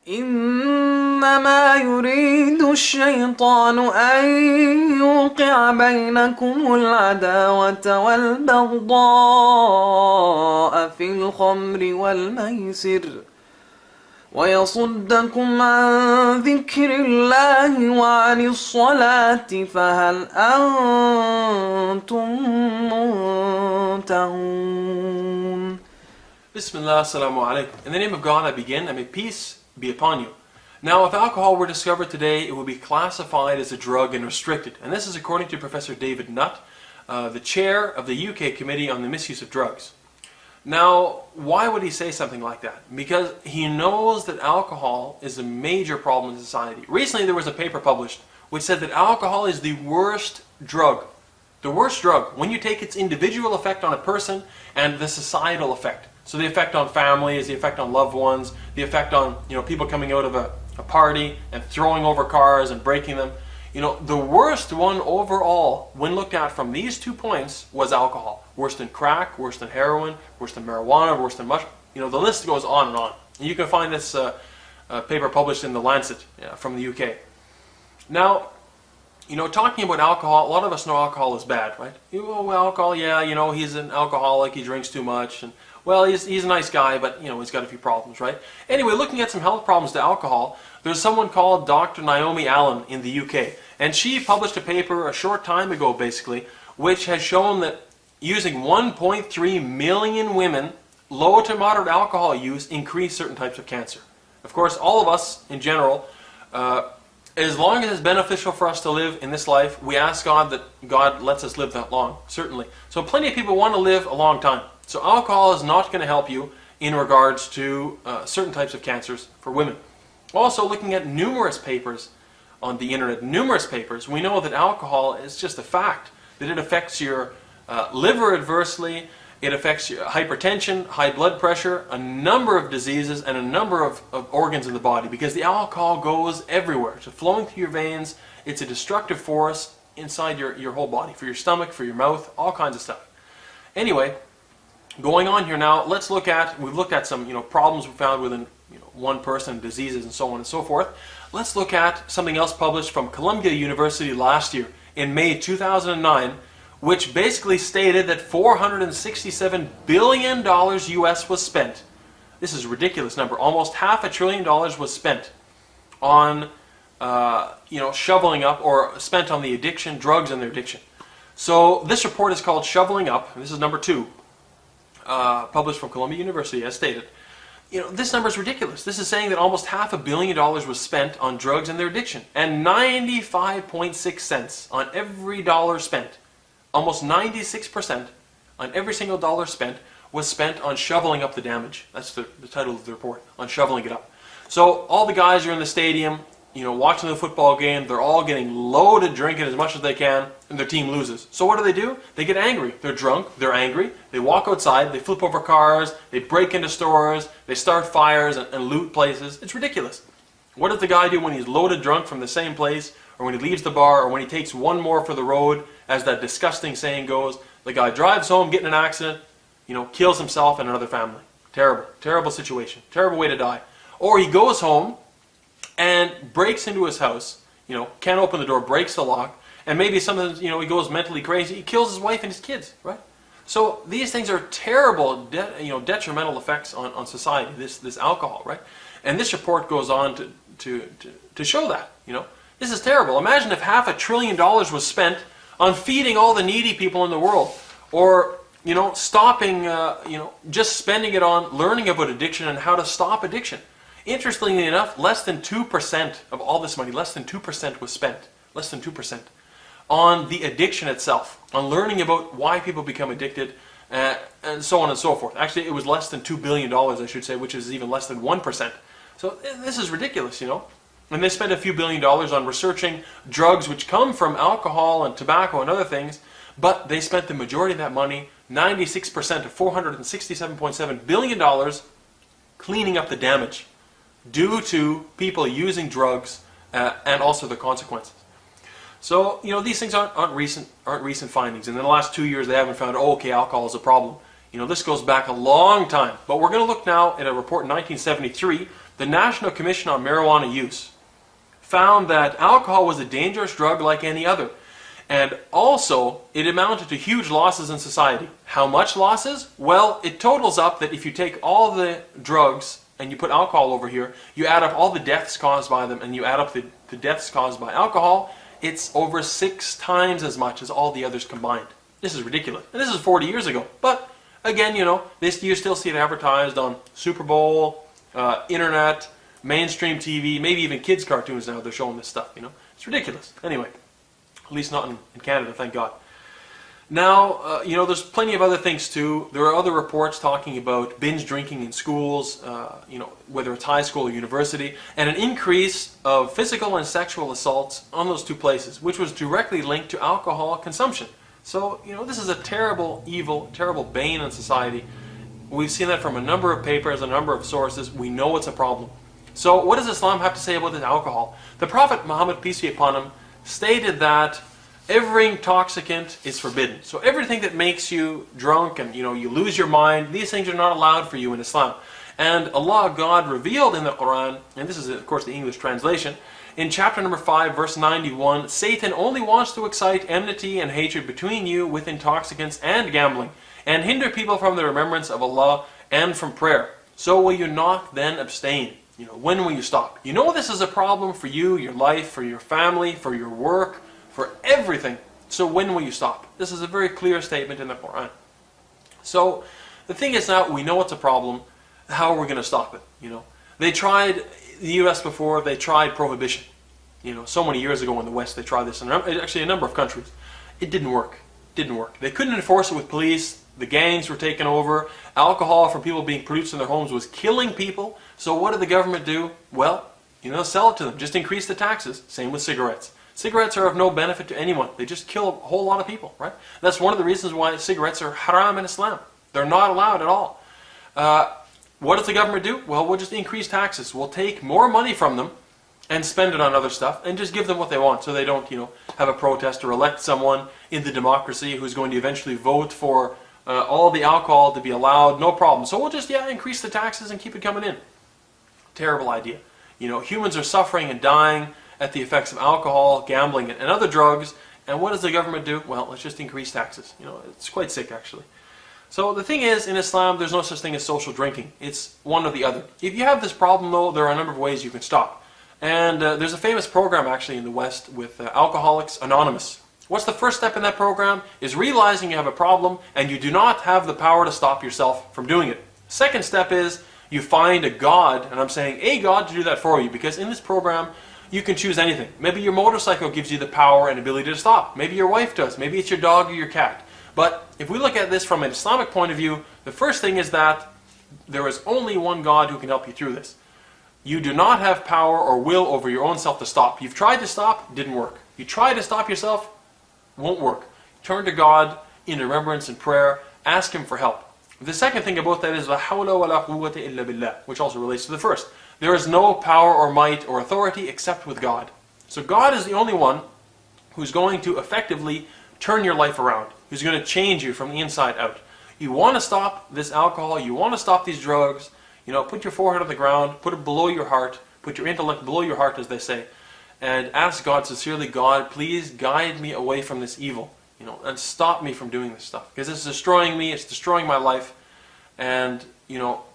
إنما يريد الشيطان أن يوقع بينكم العداوة والبغضاء في الخمر والميسر ويصدكم عن ذكر الله وعن الصلاة فهل أنتم منتهون. Bismillah, assalamu alaikum. In the name of God I begin, and may peace be upon you. Now, if alcohol were discovered today, it would be classified as a drug and restricted. And this is according to Professor David Nutt, the chair of the UK Committee on the Misuse of Drugs. Now, why would he say something like that? Because he knows that alcohol is a major problem in society. Recently there was a paper published which said that alcohol is the worst drug. The worst drug when you take its individual effect on a person and the societal effect. So the effect on families, the effect on loved ones, the effect on people coming out of a party and throwing over cars and breaking them. The worst one overall, when looked at from these 2 points, was alcohol. Worse than crack, worse than heroin, worse than marijuana, worse than mush. The list goes on and on. And you can find this paper published in The Lancet from the UK. Now, talking about alcohol, a lot of us know alcohol is bad, right? Alcohol, yeah, he's an alcoholic, he drinks too much, and well, he's a nice guy, but he's got a few problems, right? Anyway, looking at some health problems to alcohol, there's someone called Dr. Naomi Allen in the UK, and she published a paper a short time ago, basically, which has shown that using 1.3 million women, low to moderate alcohol use increased certain types of cancer. Of course, all of us in general, as long as it's beneficial for us to live in this life, we ask God that God lets us live that long, certainly. So plenty of people want to live a long time. So alcohol is not going to help you in regards to certain types of cancers for women. Also, looking at numerous papers on the internet, we know that alcohol is just a fact, that it affects your liver adversely, it affects your hypertension, high blood pressure, a number of diseases, and a number of organs in the body, because the alcohol goes everywhere. It's flowing through your veins, it's a destructive force inside your whole body, for your stomach, for your mouth, all kinds of stuff. Anyway, going on here now, we've looked at some problems we found within one person, diseases and so on and so forth. Let's look at something else published from Columbia University last year in May 2009, which basically stated that $467 billion US was spent. This is a ridiculous number. Almost $500 billion was spent on shoveling up, or spent on the addiction, drugs and their addiction. So this report is called Shoveling Up, and this is number 2. Published from Columbia University, as stated. This number is ridiculous. This is saying that almost $500 million was spent on drugs and their addiction, and 95.6 cents on every dollar spent, almost 96% on every single dollar spent, was spent on shoveling up the damage. That's the title of the report, on shoveling it up. So all the guys are in the stadium, watching the football game, they're all getting loaded, drinking as much as they can, and their team loses. So what do? They get angry. They're drunk, they're angry, they walk outside, they flip over cars, they break into stores, they start fires and loot places. It's ridiculous. What does the guy do when he's loaded drunk from the same place, or when he leaves the bar, or when he takes one more for the road, as that disgusting saying goes? The guy drives home, gets in an accident, kills himself and another family. Terrible, terrible situation, terrible way to die. Or he goes home and breaks into his house, can't open the door, breaks the lock, and maybe sometimes, he goes mentally crazy, he kills his wife and his kids, right? So these things are terrible, detrimental effects on society, this alcohol, right? And this report goes on to show that, This is terrible. Imagine if $500 billion was spent on feeding all the needy people in the world, or, stopping, just spending it on learning about addiction and how to stop addiction. Interestingly enough, less than 2% of all this money, less than 2% was spent, less than 2%, on the addiction itself, on learning about why people become addicted, and so on and so forth. Actually, it was less than $2 billion, I should say, which is even less than 1%. So this is ridiculous, And they spent a few $1 billion on researching drugs which come from alcohol and tobacco and other things, but they spent the majority of that money, 96% of $467.7 billion, cleaning up the damage due to people using drugs and also the consequences. So, these things aren't recent findings. And in the last 2 years, they haven't found, okay, alcohol is a problem. This goes back a long time. But we're going to look now at a report in 1973. The National Commission on Marijuana Use found that alcohol was a dangerous drug like any other. And also, it amounted to huge losses in society. How much losses? Well, it totals up that if you take all the drugs and you put alcohol over here, you add up all the deaths caused by them and you add up the deaths caused by alcohol, it's over 6 times as much as all the others combined. This is ridiculous. And this is 40 years ago. But again, you still see it advertised on Super Bowl, internet, mainstream TV, maybe even kids' cartoons now. They're showing this stuff. It's ridiculous. Anyway, at least not in Canada, thank God. Now, there's plenty of other things too. There are other reports talking about binge drinking in schools, whether it's high school or university, and an increase of physical and sexual assaults on those 2 places, which was directly linked to alcohol consumption. So, this is a terrible evil, terrible bane in society. We've seen that from a number of papers, a number of sources. We know it's a problem. So, what does Islam have to say about this alcohol? The Prophet Muhammad, peace be upon him, stated that every intoxicant is forbidden. So everything that makes you drunk and you lose your mind, these things are not allowed for you in Islam. And Allah, God, revealed in the Quran, and this is of course the English translation, in chapter number 5, verse 91, Satan only wants to excite enmity and hatred between you with intoxicants and gambling, and hinder people from the remembrance of Allah and from prayer. So will you not then abstain? When will you stop? This is a problem for you, your life, for your family, for your work, for everything. So when will you stop? This is a very clear statement in the Quran. So the thing is now, we know it's a problem. How are we going to stop it? They tried, the US before, they tried prohibition. So many years ago in the West, they tried this in actually a number of countries. It didn't work. They couldn't enforce it with police. The gangs were taken over. Alcohol from people being produced in their homes was killing people. So what did the government do? Well, sell it to them. Just increase the taxes. Same with cigarettes. Cigarettes are of no benefit to anyone. They just kill a whole lot of people, right? That's one of the reasons why cigarettes are haram in Islam. They're not allowed at all. What does the government do? Well, we'll just increase taxes. We'll take more money from them and spend it on other stuff and just give them what they want so they don't, have a protest or elect someone in the democracy who's going to eventually vote for all the alcohol to be allowed, no problem. So we'll just, increase the taxes and keep it coming in. Terrible idea. Humans are suffering and dying at the effects of alcohol, gambling, and other drugs. And what does the government do? Well, let's just increase taxes. It's quite sick, actually. So the thing is, in Islam, there's no such thing as social drinking. It's one or the other. If you have this problem, though, there are a number of ways you can stop. And there's a famous program, actually, in the West with Alcoholics Anonymous. What's the first step in that program? Is realizing you have a problem and you do not have the power to stop yourself from doing it. Second step is you find a God, and I'm saying a God to do that for you, because in this program, you can choose anything. Maybe your motorcycle gives you the power and ability to stop. Maybe your wife does. Maybe it's your dog or your cat. But if we look at this from an Islamic point of view, the first thing is that there is only one God who can help you through this. You do not have power or will over your own self to stop. You've tried to stop, didn't work. You try to stop yourself, won't work. Turn to God in remembrance and prayer. Ask Him for help. The second thing about that is la hawla wa la quwwata illa billah, which also relates to the first. There is no power or might or authority except with God. So God is the only one who's going to effectively turn your life around, who's going to change you from the inside out. You want to stop this alcohol, you want to stop these drugs, put your forehead on the ground, put it below your heart, put your intellect below your heart, as they say, and ask God sincerely, God, please guide me away from this evil, and stop me from doing this stuff. Because it's destroying me, it's destroying my life, and,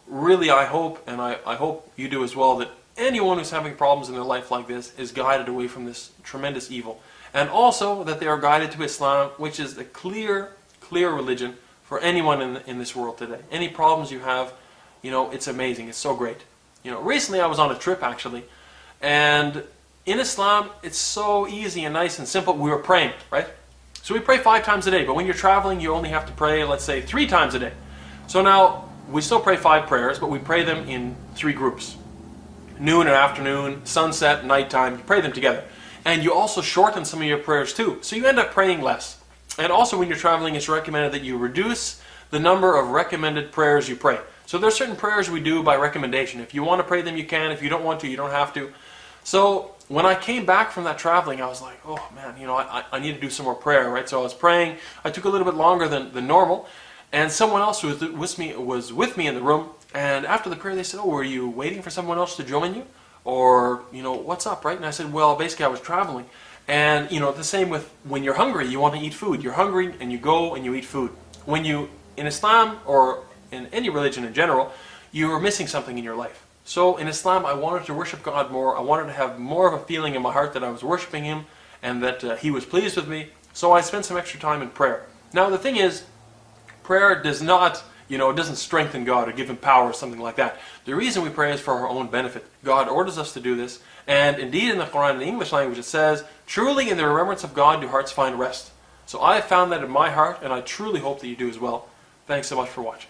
really I hope, and I hope you do as well, that anyone who's having problems in their life like this is guided away from this tremendous evil. And also that they are guided to Islam, which is a clear religion for anyone in this world today. Any problems you have, it's amazing, it's so great. Recently I was on a trip actually, and in Islam it's so easy and nice and simple. We were praying, right? So we pray 5 times a day, but when you're traveling you only have to pray, let's say, 3 times a day. So now, we still pray 5 prayers, but we pray them in 3 groups. Noon and afternoon, sunset, nighttime, you pray them together. And you also shorten some of your prayers too, so you end up praying less. And also when you're traveling, it's recommended that you reduce the number of recommended prayers you pray. So there are certain prayers we do by recommendation. If you want to pray them, you can. If you don't want to, you don't have to. So when I came back from that traveling, I was like, oh man, I need to do some more prayer, right? So I was praying. I took a little bit longer than normal. And someone else was with me in the room, and after the prayer they said, "Oh, were you waiting for someone else to join you? Or, what's up, right?" And I said, "Well, basically I was traveling." And, the same with when you're hungry, you want to eat food. You're hungry and you go and you eat food. When you, in Islam or in any religion in general, you are missing something in your life. So in Islam, I wanted to worship God more. I wanted to have more of a feeling in my heart that I was worshiping Him and that He was pleased with me. So I spent some extra time in prayer. Now the thing is, prayer does not, it doesn't strengthen God or give Him power or something like that. The reason we pray is for our own benefit. God orders us to do this. And indeed in the Quran, in the English language, it says, "Truly in the remembrance of God do hearts find rest." So I have found that in my heart, and I truly hope that you do as well. Thanks so much for watching.